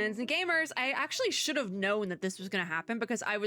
Friends and gamers, I actually should have known that this was going to happen because I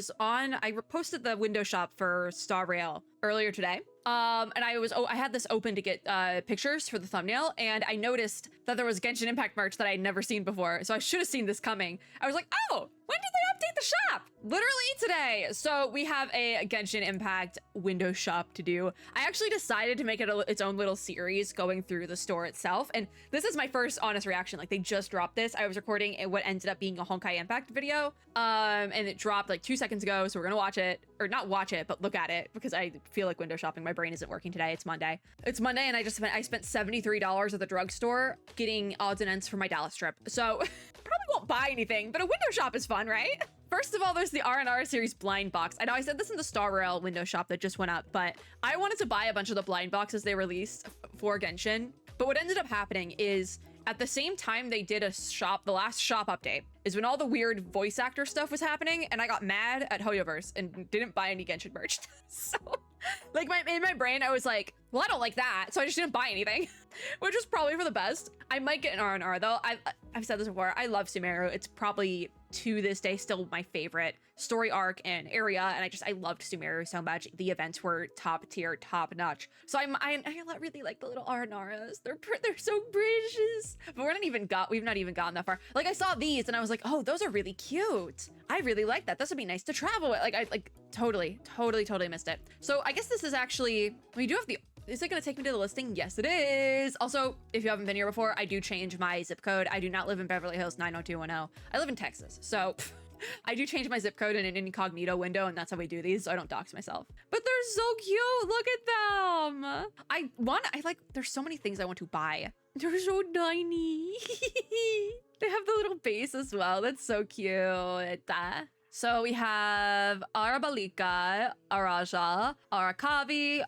posted the window shop for Star Rail earlier today. And I had this open to get pictures for the thumbnail, and I noticed that there was Genshin Impact merch that I'd never seen before. So I should have seen this coming. I was like, oh, when did they update the shop? Literally today. So we have a Genshin Impact window shop to do. I actually decided to make it its own little series going through the store itself. And this is my first honest reaction. Like, they just dropped this. I was recording what ended up being a Honkai Impact video. And it dropped like 2 seconds ago. So we're gonna watch it, or not watch it, but look at it, because I feel like window shopping. My brain isn't working today. It's Monday. It's Monday, and I spent $73 at the drugstore getting odds and ends for my Dallas trip. So probably won't buy anything, but a window shop is fun, right? First of all, there's the R&R series blind box. I know I said this in the Star Rail window shop that just went up, but I wanted to buy a bunch of the blind boxes they released for Genshin. But what ended up happening is at the same time they did the last shop update is when all the weird voice actor stuff was happening, and I got mad at Hoyoverse and didn't buy any Genshin merch. So like in my brain, I was like, well, I don't like that, so I just didn't buy anything, which was probably for the best. I might get an R&R though. I've said this before. I love Sumeru. It's probably to this day still my favorite story arc and area, and I loved Sumeru so much. The events were top tier, top notch. So I really like the little R&Rs. They're so precious. But we've not even gotten that far. Like, I saw these and I was like, oh, those are really cute. I really like that. This would be nice to travel with. Like, I totally missed it. So I guess this is actually, we do have the, is it going to take me to the listing? Yes, it is. Also, if you haven't been here before, I do change my zip code. I do not live in Beverly Hills 90210. I live in Texas. So I do change my zip code in an incognito window, and that's how we do these, so I don't dox myself. But they're so cute. Look at them. There's so many things I want to buy. They're so tiny. They have the little base as well. That's so cute. So we have Arabalika, Araja, Arakavi,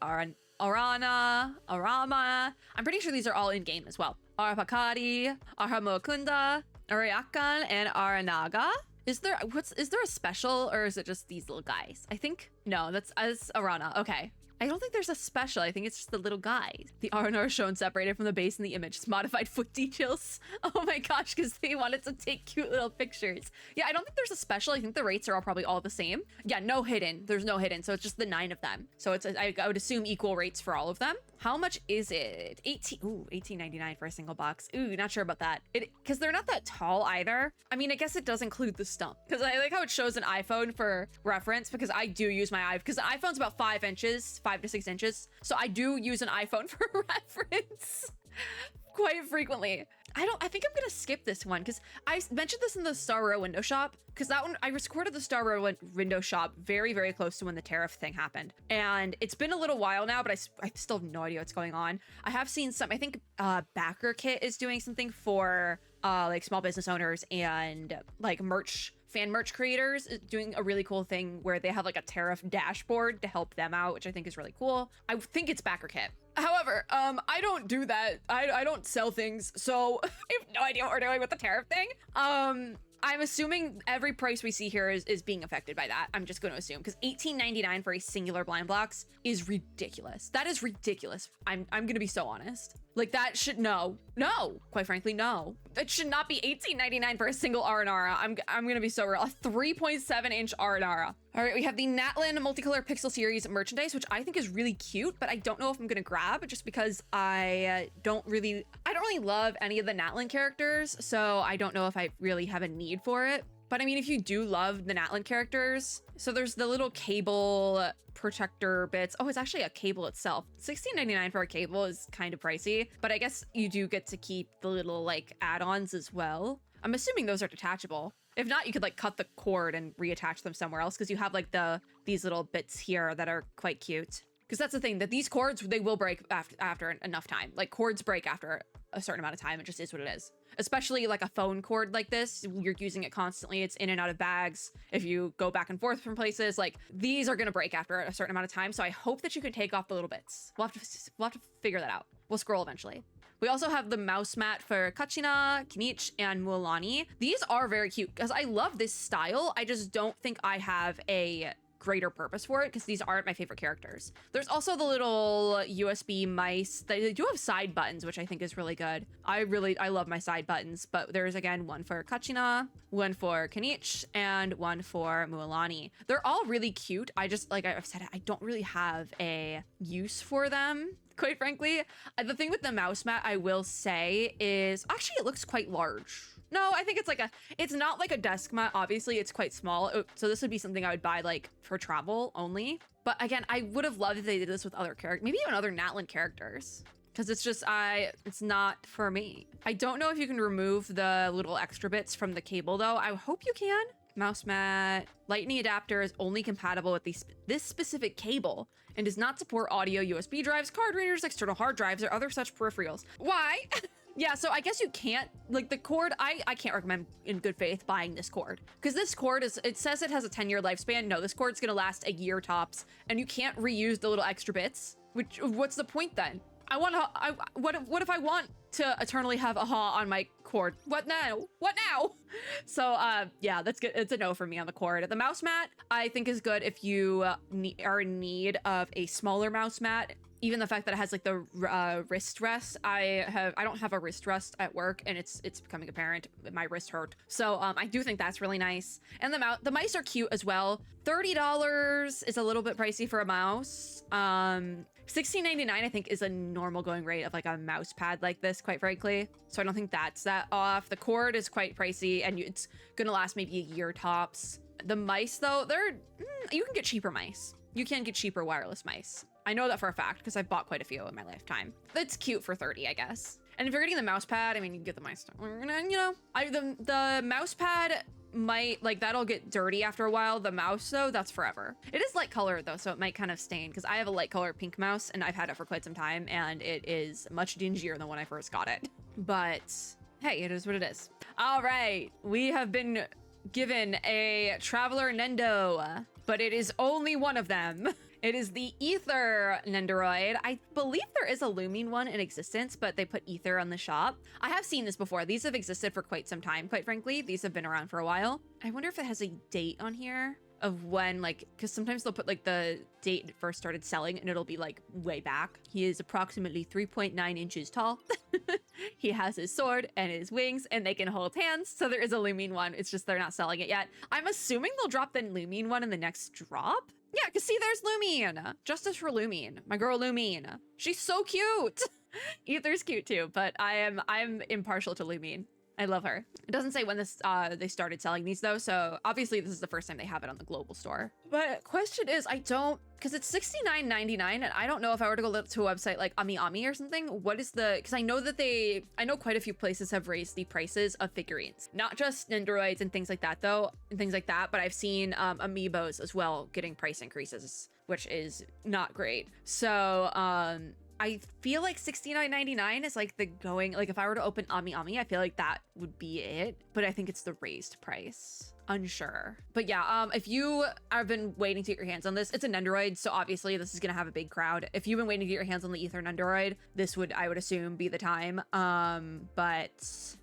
Arana, Arama. I'm pretty sure these are all in game as well. Arapakari, Arhamokunda, Ariakan, and Aranaga. Is there a special, or is it just these little guys? I think, no, that's Arana. Okay. I don't think there's a special. I think it's just the little guys. The R&R is shown separated from the base in the image. It's modified foot details. Oh my gosh, because they wanted to take cute little pictures. Yeah, I don't think there's a special. I think the rates are probably all the same. Yeah, no hidden. There's no hidden. So it's just the 9 of them. So I would assume equal rates for all of them. How much is it? $18.99 for a single box. Ooh, not sure about that. Because they're not that tall either. I mean, I guess it does include the stump. Because I like how it shows an iPhone for reference, because I do use my iPhone. Because the iPhone's about 5 inches, 5 to 6 inches. So I do use an iPhone for reference quite frequently. I think I'm gonna skip this one, because I mentioned this in the Star Rail window shop, because that one, I recorded the Star Rail window shop very, very close to when the tariff thing happened. And it's been a little while now, but I still have no idea what's going on. I have seen some, I think Backer Kit is doing something for like small business owners and like fan merch creators, doing a really cool thing where they have like a tariff dashboard to help them out, which I think is really cool. I think it's Backer Kit. However, I don't do that. I don't sell things, so I have no idea what we're doing with the tariff thing. I'm assuming every price we see here is being affected by that. I'm just going to assume, because $18.99 for a singular blind box is ridiculous. That is ridiculous. I'm going to be so honest. Like, that should, no, quite frankly, no. It should not be $18.99 for a single R&R. I'm going to be so real. A 3.7 inch R&R. All right, we have the Natlin Multicolor Pixel Series merchandise, which I think is really cute, but I don't know if I'm going to grab, just because I don't really love any of the Natlin characters, so I don't know if I really have a need for it. But I mean, if you do love the Natlin characters, so there's the little cable protector bits. Oh, it's actually a cable itself. $16.99 for a cable is kind of pricey, but I guess you do get to keep the little like add-ons as well. I'm assuming those are detachable. If not, you could like cut the cord and reattach them somewhere else, because you have like these little bits here that are quite cute. Because that's the thing, that these cords, they will break after enough time. Like, cords break after a certain amount of time. It just is what it is. Especially like a phone cord like this, you're using it constantly. It's in and out of bags. If you go back and forth from places, like, these are gonna break after a certain amount of time. So I hope that you can take off the little bits. We'll have to figure that out. We'll scroll eventually. We also have the mouse mat for Kachina, Kinich, and Mulani. These are very cute, because I love this style. I just don't think I have a greater purpose for it because these aren't my favorite characters. There's also the little USB mice. They do have side buttons, which I think is really good. I love my side buttons, but there's again one for Kachina, one for Kanich, and one for Mualani. They're all really cute. I just, like I've said, I don't really have a use for them, quite frankly. The thing with the mouse mat, I will say, is actually it looks quite large. No, I think it's not like a desk mat. Obviously, it's quite small. So this would be something I would buy like for travel only. But again, I would have loved if they did this with other characters, maybe even other Natlan characters. Because it's just, it's not for me. I don't know if you can remove the little extra bits from the cable though. I hope you can. Mouse mat. Lightning adapter is only compatible with this specific cable and does not support audio, USB drives, card readers, external hard drives, or other such peripherals. Why? Yeah, so I guess you can't, like the cord, I can't recommend in good faith buying this cord. Because this cord it says it has a 10-year lifespan. No, this cord's gonna last a year tops. And you can't reuse the little extra bits. What's the point then? What if I want to eternally have a ha on my cord? What now? What now? So yeah, that's good. It's a no for me on the cord. The mouse mat I think is good if you are in need of a smaller mouse mat. Even the fact that it has like the wrist rest, I don't have a wrist rest at work, and it's becoming apparent. My wrist hurt, so I do think that's really nice. And the mice are cute as well. $30 is a little bit pricey for a mouse. $16.99 I think is a normal going rate of like a mouse pad like this, quite frankly. So I don't think that's that off. The cord is quite pricey, and it's gonna last maybe a year tops. The mice though, you can get cheaper mice. You can get cheaper wireless mice. I know that for a fact because I've bought quite a few in my lifetime. It's cute for 30, I guess. And if you're getting the mouse pad, I mean, you can get the mice. You know, the mouse pad might, like, that'll get dirty after a while. The mouse though, that's forever. It is light color though, so it might kind of stain because I have a light color pink mouse and I've had it for quite some time and it is much dingier than when I first got it. But hey, it is what it is. All right, we have been given a Traveler Nendo, but it is only one of them. It is the Ether Nendoroid. I believe there is a Lumine one in existence, but they put Ether on the shop. I have seen this before. These have existed for quite some time, quite frankly. These have been around for a while. I wonder if it has a date on here of when, like, because sometimes they'll put like the date it first started selling and it'll be like way back. He is approximately 3.9 inches tall. He has his sword and his wings and they can hold hands. So there is a Lumine one. It's just they're not selling it yet. I'm assuming they'll drop the Lumine one in the next drop. Yeah, because see, there's Lumine. Justice for Lumine. My girl Lumine. She's so cute. Ether's cute too, but I'm impartial to Lumine. I love her. It doesn't say when this they started selling these though, so obviously this is the first time they have it on the global store. But question is, because it's $69.99, and I don't know if I were to go to a website like AmiAmi or something, what is because I know quite a few places have raised the prices of figurines. Not just Nendoroids and things like that though, but I've seen amiibos as well getting price increases, which is not great. So I feel like $69.99 is like the going, like if I were to open AmiAmi, I feel like that would be it, but I think it's the raised price. Unsure. But yeah, if you have been waiting to get your hands on this, it's a Nendoroid, so obviously this is gonna have a big crowd. If you've been waiting to get your hands on the Ether Nendoroid, this would, I would assume, be the time. But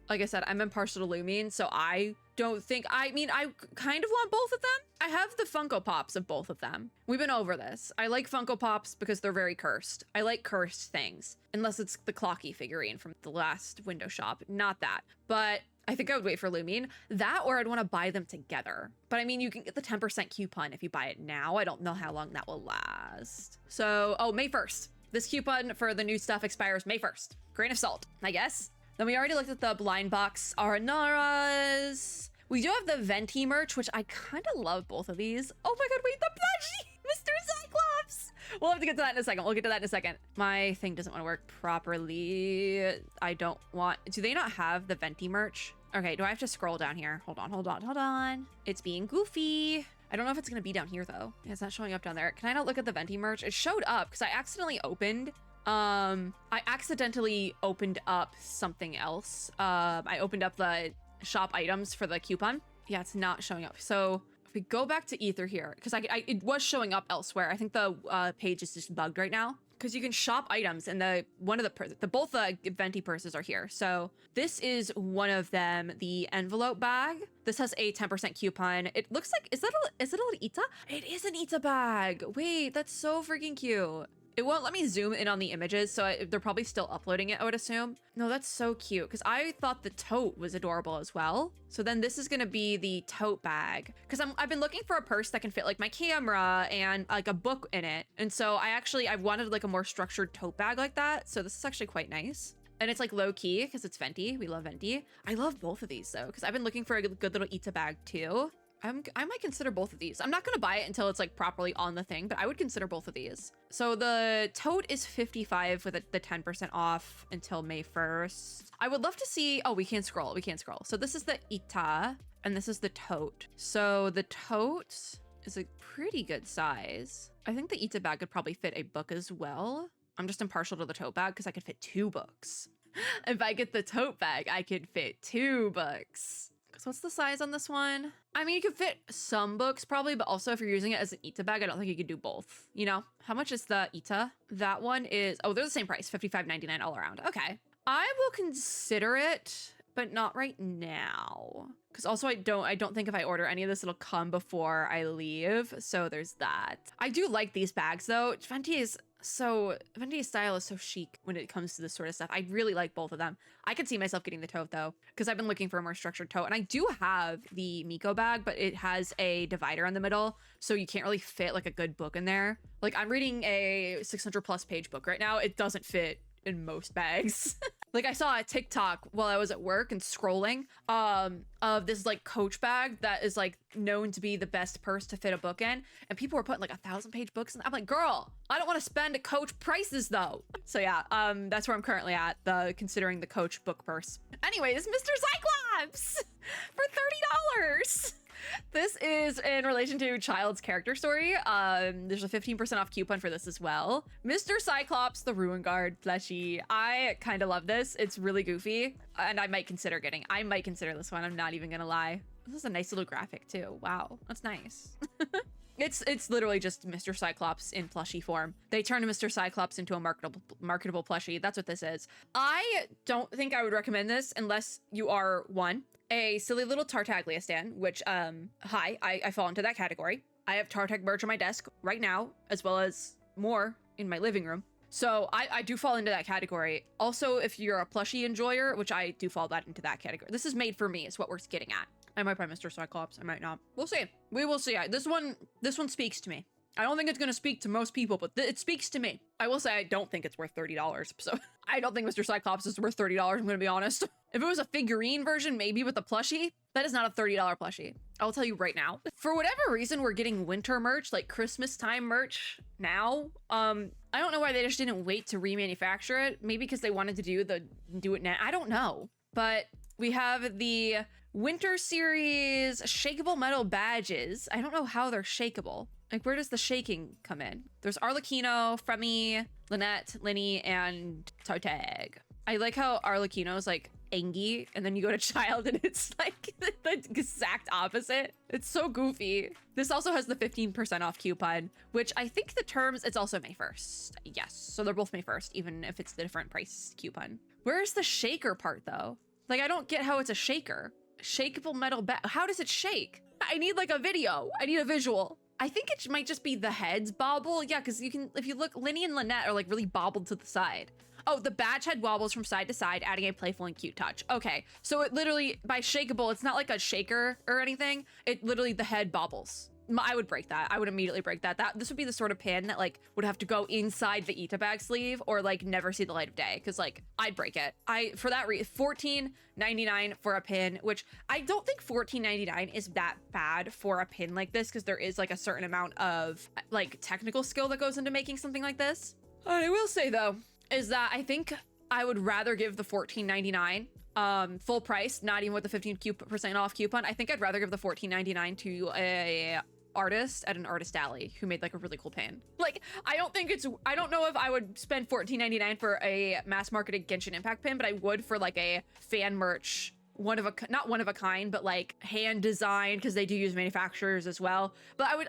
like I said, I'm impartial to Lumine, so I don't think, I mean, I kind of want both of them. I have the Funko Pops of both of them. We've been over this. I like Funko Pops because they're very cursed. I like cursed things, unless it's the Clocky figurine from the last window shop. Not that, but I think I would wait for Lumine. That, or I'd want to buy them together. But I mean, you can get the 10% coupon if you buy it now. I don't know how long that will last. So, oh, May 1st. This coupon for the new stuff expires May 1st. Grain of salt, I guess. Then we already looked at the blind box Aranaras. We do have the Venti merch, which I kind of love both of these. Oh my god, wait, the plushie! Mr. Cyclops! We'll have to get to that in a second. We'll get to that in a second. My thing doesn't want to work properly. I don't want... Do they not have the Venti merch? Okay, do I have to scroll down here? Hold on. It's being goofy. I don't know if it's going to be down here, though. It's not showing up down there. Can I not look at the Venti merch? It showed up because I accidentally opened... I accidentally opened up something else. I opened up the shop items for the coupon. Yeah, it's not showing up. So if we go back to Ether here, because it was showing up elsewhere. I think the page is just bugged right now. because you can shop items, and both the venti purses are here. So this is one of them, the envelope bag. This has a 10% coupon. It looks like, is it an Ita? It is an Ita bag. Wait, that's so freaking cute. It won't let me zoom in on the images, so they're probably still uploading it, I would assume. No, that's so cute, because I thought the tote was adorable as well. So then this is gonna be the tote bag, because I've been looking for a purse that can fit like my camera and like a book in it. And so I wanted like a more structured tote bag like that. So this is actually quite nice. And it's like low key because it's venti. We love venti. I love both of these though, because I've been looking for a good little Ita bag too. I might consider both of these. I'm not gonna buy it until it's like properly on the thing, but I would consider both of these. So the tote is 55 with the 10% off until May 1st. I would love to see, oh, we can't scroll. So this is the Ita and this is the tote. So the tote is a pretty good size. I think the Ita bag could probably fit a book as well. I'm just impartial to the tote bag because I could fit 2 books. If I get the tote bag, I could fit 2 books. So what's the size on this one? I mean, you could fit some books probably, but also if you're using it as an Ita bag, I don't think you could do both, you know? How much is the Ita? That one is, oh, they're the same price, $55.99 all around. Okay. I will consider it, but not right now. Because also I don't think if I order any of this, it'll come before I leave. So there's that. I do like these bags though. Venti's style is so chic when it comes to this sort of stuff. I really like both of them. I could see myself getting the tote though, because I've been looking for a more structured tote. And I do have the Miko bag, but it has a divider in the middle, so you can't really fit like a good book in there. Like I'm reading a 600+ page book right now. It doesn't fit in most bags. Like I saw a TikTok while I was at work and scrolling of this like Coach bag that is like known to be the best purse to fit a book in, and people were putting like 1,000-page books in. I'm like, girl, I don't want to spend Coach prices though. So yeah, that's where I'm currently at, considering the Coach book purse. Anyways, Mr. Cyclops for $30. This is in relation to Child's character story. There's a 15% off coupon for this as well. Mr. Cyclops, the Ruin Guard plushie. I kind of love this. It's really goofy, and I might consider this one. I'm not even gonna lie. This is a nice little graphic too. Wow, that's nice. It's literally just Mr. Cyclops in plushie form. They turned Mr. Cyclops into a marketable plushie. That's what this is. I don't think I would recommend this unless you are a silly little Tartaglia stan, which, I fall into that category. I have Tartag merch on my desk right now, as well as more in my living room. So I do fall into that category. Also, if you're a plushie enjoyer, which I do fall into that category. This is made for me, is what we're getting at. I might buy Mr. Cyclops, I might not. We'll see. We will see. This one speaks to me. I don't think it's going to speak to most people, but it speaks to me. I will say I don't think it's worth $30. So I don't think Mr. Cyclops is worth $30. I'm going to be honest. If it was a figurine version, maybe with a plushie, that is not a $30 plushie. I'll tell you right now. For whatever reason, we're getting winter merch, like Christmas time merch now. I don't know why they just didn't wait to remanufacture it. Maybe because they wanted to do it now. I don't know. But we have the Winter Series shakeable metal badges. I don't know how they're shakeable. Like, where does the shaking come in? There's Arlecchino, Fremi, Lynette, Linny, and Tartag. I like how Arlecchino's like Angie, and then you go to Child and it's like the exact opposite. It's so goofy. This also has the 15% off coupon, which I think the terms, it's also May 1st. Yes, so they're both May 1st, even if it's the different price coupon. Where's the shaker part though? Like, I don't get how it's a shaker. Shakeable metal bag. How does it shake? I need like a video. I need a visual. I think it might just be the heads bobble. Yeah, because you can, if you look, Linny and Lynette are like really bobbled to the side. Oh, the badge head wobbles from side to side, adding a playful and cute touch. Okay, so it literally, by shakeable, it's not like a shaker or anything. It literally, the head bobbles. I would break that. I would immediately break that. This would be the sort of pin that like would have to go inside the Ita bag sleeve or like never see the light of day. Cause like I'd break it. For that reason, $14.99 for a pin, which I don't think $14.99 is that bad for a pin like this. Cause there is like a certain amount of like technical skill that goes into making something like this. I will say though, is that I think I would rather give the $14.99 full price, not even with the 15% off coupon. I think I'd rather give the $14.99 to a artist at an artist alley who made like a really cool pin. Like, I don't know if I would spend $14.99 for a mass marketed Genshin Impact pin, but I would for like a fan merch not one of a kind, but like hand designed, because they do use manufacturers as well. But I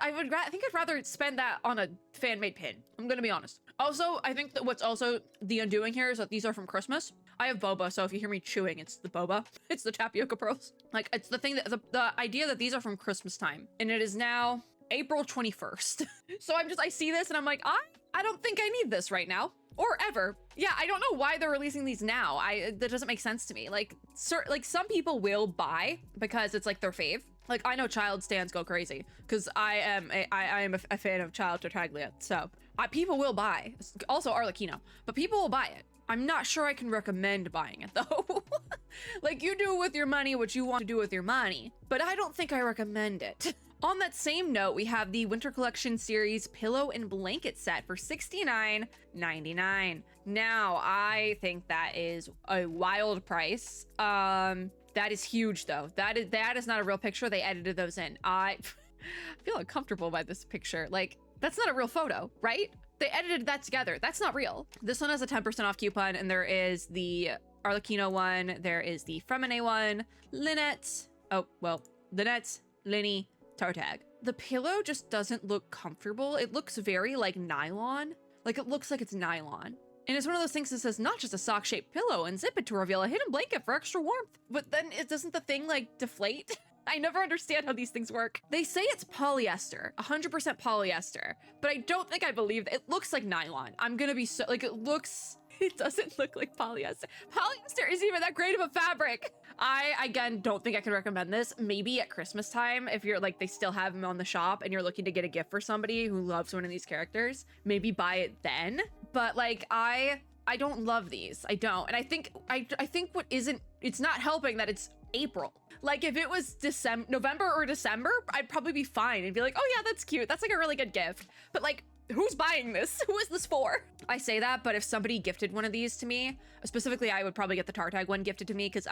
think I'd rather spend that on a fan-made pin. I'm gonna be honest. Also, I think that what's also the undoing here is that these are from Christmas. I have boba, so if you hear me chewing, it's the boba. It's the tapioca pearls. Like, it's the thing that the idea that these are from Christmas time, and it is now April 21st. So I see this and I'm like, I don't think I need this right now or ever. Yeah, I don't know why they're releasing these now. That doesn't make sense to me. Like, some people will buy because it's like their fave. Like, I know child stands go crazy because I am a fan of Child Tartaglia. So people will buy, also Arlecchino, but people will buy it. I'm not sure I can recommend buying it though. Like, you do with your money what you want to do with your money, but I don't think I recommend it. On that same note, we have the Winter Collection Series pillow and blanket set for $69.99. Now, I think that is a wild price. That is huge though. That is not a real picture. They edited those in. I feel uncomfortable by this picture. Like, that's not a real photo, right? They edited that together. That's not real. This one has a 10% off coupon, and there is the Arlecchino one, there is the Femine one, Lynette, Linny, Tartag. The pillow just doesn't look comfortable. It looks very like nylon. Like, it looks like it's nylon. And it's one of those things that says not just a sock-shaped pillow and zip it to reveal a hidden blanket for extra warmth. But then doesn't the thing like deflate? I never understand how these things work. They say it's polyester, 100% polyester, but I don't think I believe that. It looks like nylon. I'm gonna be so, like, it doesn't look like polyester. Polyester isn't even that great of a fabric. I, again, don't think I can recommend this. Maybe at Christmas time, if you're like, they still have them on the shop and you're looking to get a gift for somebody who loves one of these characters, maybe buy it then. But like, I don't love these. I don't. And I think it's not helping that it's April. Like, if it was November or December, I'd probably be fine and be like, oh yeah, that's cute. That's like a really good gift. But like, who's buying this? Who is this for? I say that, but if somebody gifted one of these to me, specifically, I would probably get the Tartag one gifted to me because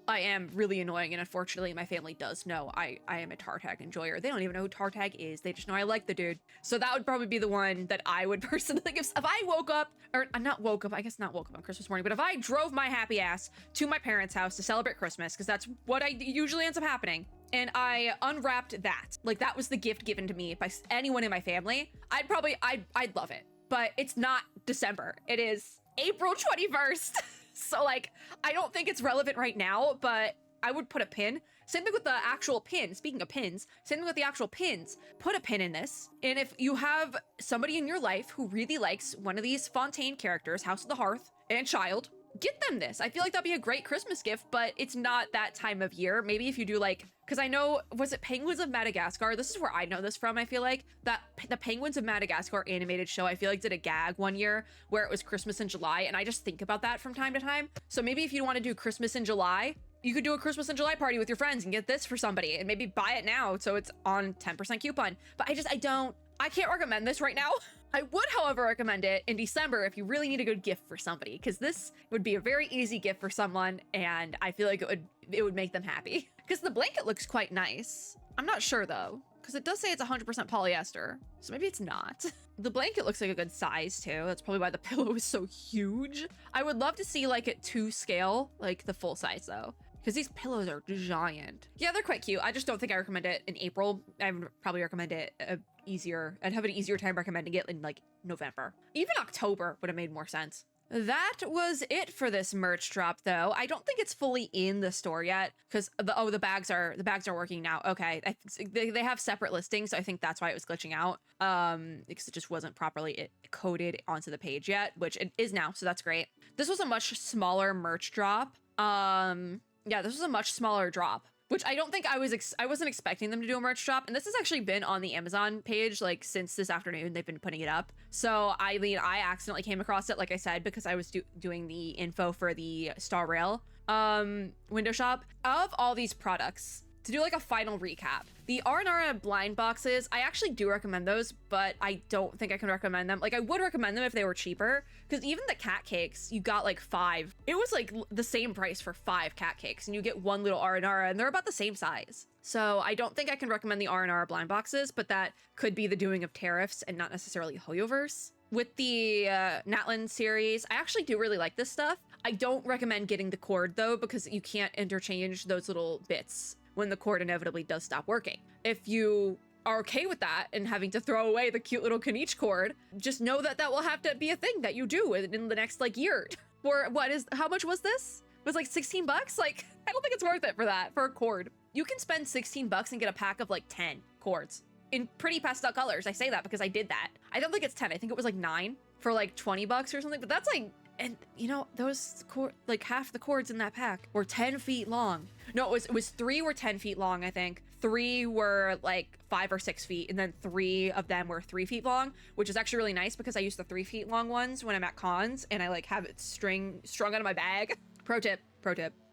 I am really annoying, and unfortunately my family does know I am a Tartag enjoyer. They don't even know who Tartag is. They just know I like the dude. So that would probably be the one that I would personally give. If I woke up, or I guess not woke up on Christmas morning, but if I drove my happy ass to my parents' house to celebrate Christmas, because that's what usually ends up happening, and I unwrapped that, like that was the gift given to me by anyone in my family, I'd love it. But it's not December. It is April 21st. So like, I don't think it's relevant right now, but I would put a pin. Same thing with the actual pin. Speaking of pins, same thing with the actual pins. Put a pin in this. And if you have somebody in your life who really likes one of these Fontaine characters, House of the Hearth and Child, get them this. I feel like that'd be a great Christmas gift, but it's not that time of year. Maybe if you do like, because I know, was it Penguins of Madagascar? This is where I know this from. I feel like that the Penguins of Madagascar animated show, I feel like did a gag one year where it was Christmas in July, and I just think about that from time to time. So maybe if you want to do Christmas in July, you could do a Christmas in July party with your friends and get this for somebody and maybe buy it now so it's on 10% coupon. But I can't recommend this right now. I would, however, recommend it in December if you really need a good gift for somebody, because this would be a very easy gift for someone, and I feel like it would make them happy. Because the blanket looks quite nice. I'm not sure though, because it does say it's 100% polyester, so maybe it's not. The blanket looks like a good size too. That's probably why the pillow is so huge. I would love to see like it to scale, like the full size though, because these pillows are giant. Yeah, they're quite cute. I just don't think I recommend it in April. I would probably recommend it I'd have an easier time recommending it in like November. Even October would have made more sense. That was it for this merch drop though. I don't think it's fully in the store yet because the bags are working now. Okay, they have separate listings, so I think that's why it was glitching out. Because it just wasn't properly coded onto the page yet, which it is now, so that's great. This was a much smaller merch drop. Yeah, this was a much smaller drop, which I don't think I wasn't expecting them to do a merch drop. And this has actually been on the Amazon page, like since this afternoon, they've been putting it up. So I mean, I accidentally came across it, like I said, because I was doing the info for the Star Rail window shop. Of all these products, to do like a final recap, the R&R blind boxes, I actually do recommend those, but I don't think I can recommend them. Like, I would recommend them if they were cheaper, because even the cat cakes, you got like 5. It was like the same price for 5 cat cakes, and you get one little R&R, and they're about the same size. So I don't think I can recommend the R&R blind boxes, but that could be the doing of tariffs and not necessarily Hoyoverse. with the Natlan series, I actually do really like this stuff. I don't recommend getting the cord though, because you can't interchange those little bits when the cord inevitably does stop working. If you are okay with that and having to throw away the cute little Kaniche cord, just know that that will have to be a thing that you do in the next like year. For how much was this? It was like 16 bucks? Like, I don't think it's worth it for that, for a cord. You can spend 16 bucks and get a pack of like 10 cords in pretty pastel colors. I say that because I did that. I don't think it's 10. I think it was like 9 for like 20 bucks or something, but that's like, and you know, those like half the cords in that pack were 10 feet long. No, it was 3 were 10 feet long, I think. 3 were like 5 or 6 feet, and then 3 of them were 3 feet long, which is actually really nice because I use the 3 feet long ones when I'm at cons and I like have it strung out of my bag. Pro tip.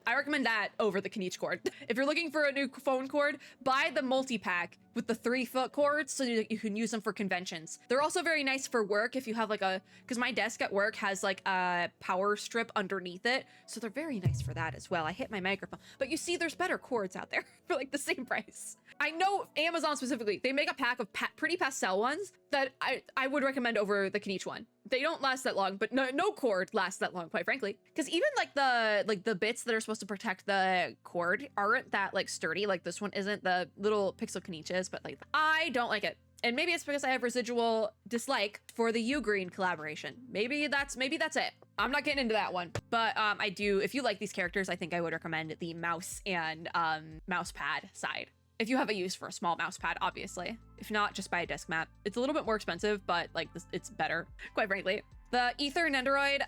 I recommend that over the Kaniche cord. If you're looking for a new phone cord, buy the multi-pack with the 3-foot cords so that you can use them for conventions. They're also very nice for work if you have like because my desk at work has like a power strip underneath it. So they're very nice for that as well. I hit my microphone, but you see there's better cords out there for like the same price. I know Amazon specifically, they make a pack of pretty pastel ones that I would recommend over the Kaniche one. They don't last that long, but no cord lasts that long, quite frankly. Because even like the bits that are supposed to protect the cord aren't that like sturdy. Like this one isn't, the little pixel Kaniches, but like I don't like it. And maybe it's because I have residual dislike for the Ugreen collaboration. Maybe that's it. I'm not getting into that one. But I do, if you like these characters, I think I would recommend the mouse and mouse pad side. If you have a use for a small mouse pad, obviously. If not, just buy a desk mat. It's a little bit more expensive, but like it's better, quite frankly. The Ether Nendoroid,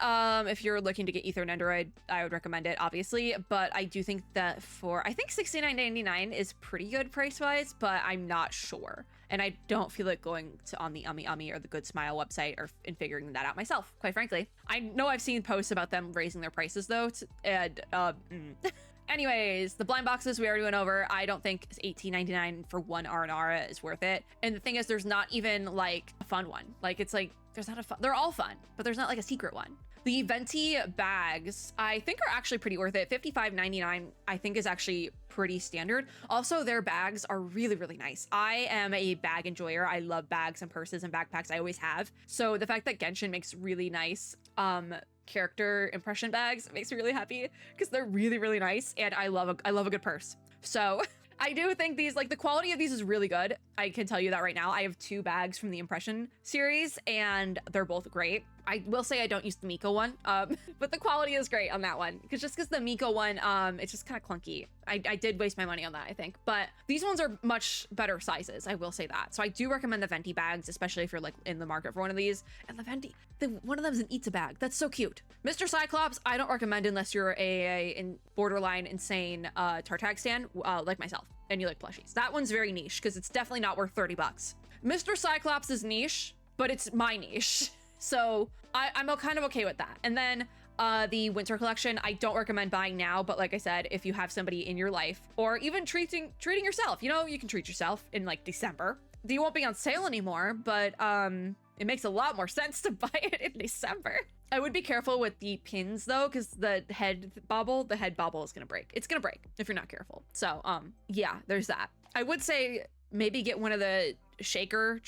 if you're looking to get Ether Nendoroid, I would recommend it, obviously. But I do think that I think $69.99 is pretty good price-wise, but I'm not sure. And I don't feel like going on the Ummy or the Good Smile website and figuring that out myself, quite frankly. I know I've seen posts about them raising their prices, though, Anyways, the blind boxes we already went over. I don't think $18.99 for one Aranara is worth it. And the thing is, there's not even like a fun one. Like it's like, there's not a fun, they're all fun, but there's not like a secret one. The Venti bags, I think are actually pretty worth it. $55.99, I think is actually pretty standard. Also, their bags are really, really nice. I am a bag enjoyer. I love bags and purses and backpacks. I always have. So the fact that Genshin makes really nice, character impression bags makes me really happy because they're really, really nice, and I love a good purse. So I do think these, like, the quality of these is really good. I can tell you that right now. I have 2 bags from the impression series and they're both great. I will say I don't use the Miko one, but the quality is great on that one. Because the Miko one, it's just kind of clunky. I did waste my money on that, I think. But these ones are much better sizes, I will say that. So I do recommend the Venti bags, especially if you're like in the market for one of these. And the Venti, one of them is an Ita bag. That's so cute. Mr. Cyclops, I don't recommend unless you're a borderline insane Tartag stan, like myself, and you like plushies. That one's very niche because it's definitely not worth 30 bucks. Mr. Cyclops is niche, but it's my niche. So I'm kind of okay with that. And then the winter collection, I don't recommend buying now, but like I said, if you have somebody in your life, or even treating yourself, you know, you can treat yourself in like December. They won't be on sale anymore, but it makes a lot more sense to buy it in December. I would be careful with the pins though, because the head bobble is gonna break. It's gonna break if you're not careful. So yeah, there's that. I would say maybe get one of the shaker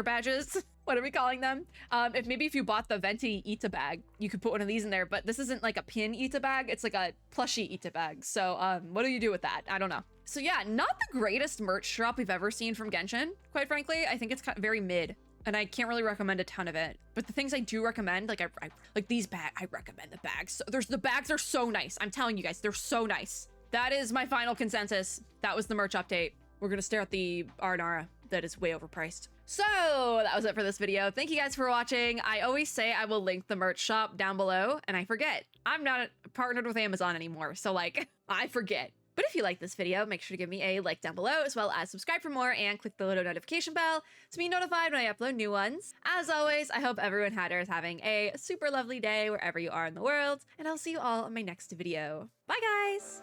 badges. What are we calling them? If you bought the Venti Ita bag, you could put one of these in there, but this isn't like a pin Ita bag, it's like a plushie Ita bag. So what do you do with that? I don't know. So yeah, not the greatest merch drop we've ever seen from Genshin, quite frankly. I think it's kind of very mid, and I can't really recommend a ton of it. But the things I do recommend, like I like these bags, I recommend the bags. So the bags are so nice. I'm telling you guys, they're so nice. That is my final consensus. That was the merch update. We're gonna stare at the Aranara that is way overpriced. So that was it for this video. Thank you guys for watching. I always say I will link the merch shop down below, and I forget. I'm not partnered with Amazon anymore, so like, I forget. But if you like this video, make sure to give me a like down below, as well as subscribe for more and click the little notification bell to be notified when I upload new ones. As always, I hope everyone is having a super lovely day wherever you are in the world, and I'll see you all in my next video. Bye guys!